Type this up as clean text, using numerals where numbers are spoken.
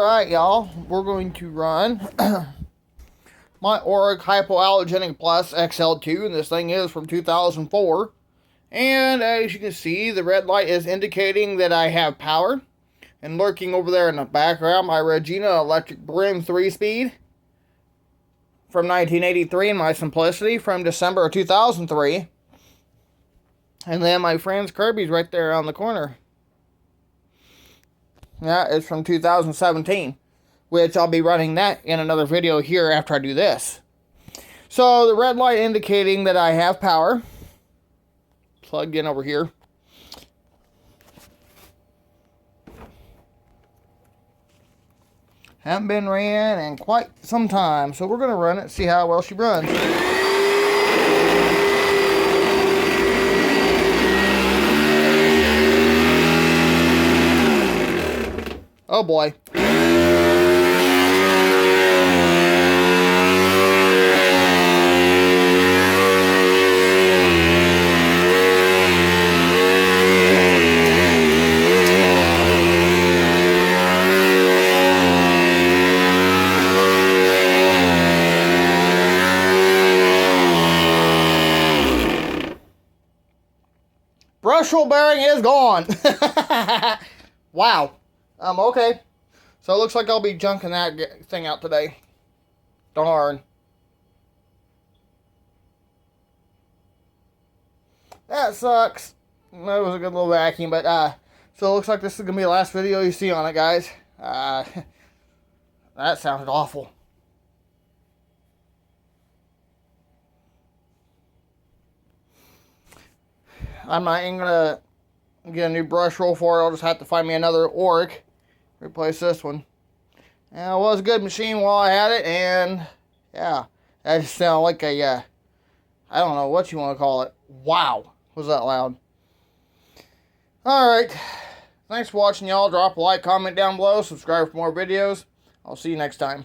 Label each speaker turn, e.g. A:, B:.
A: Alright, y'all, we're going to run my Oreck Hypo-Allergenic Plus XL2, and this thing is from 2004. And as you can see, the red light is indicating that I have power. And lurking over there in the background, my Regina Electric Brim 3-speed from 1983, and my Simplicity from December of 2003. And then my friend's Kirby's right there on the corner. Yeah, it's from 2017, which I'll be running that in another video here after I do this. So the red light indicating that I have power. Plugged in over here. Haven't been ran in quite some time, so we're going to run it, see how well she runs. Oh boy. Brush roll bearing is gone. Wow. Okay. So it looks like I'll be junking that thing out today. Darn. That sucks. That was a good little vacuum, but, so it looks like this is going to be the last video you see on it, guys. That sounded awful. I'm not even going to get a new brush roll for it. I'll just have to find me another Oreck. Replace this one. And it was a good machine while I had it, and yeah, that just sounded like a, I don't know what you want to call it. Wow, was that loud. Alright, thanks for watching, y'all. Drop a like, comment down below, subscribe for more videos. I'll see you next time.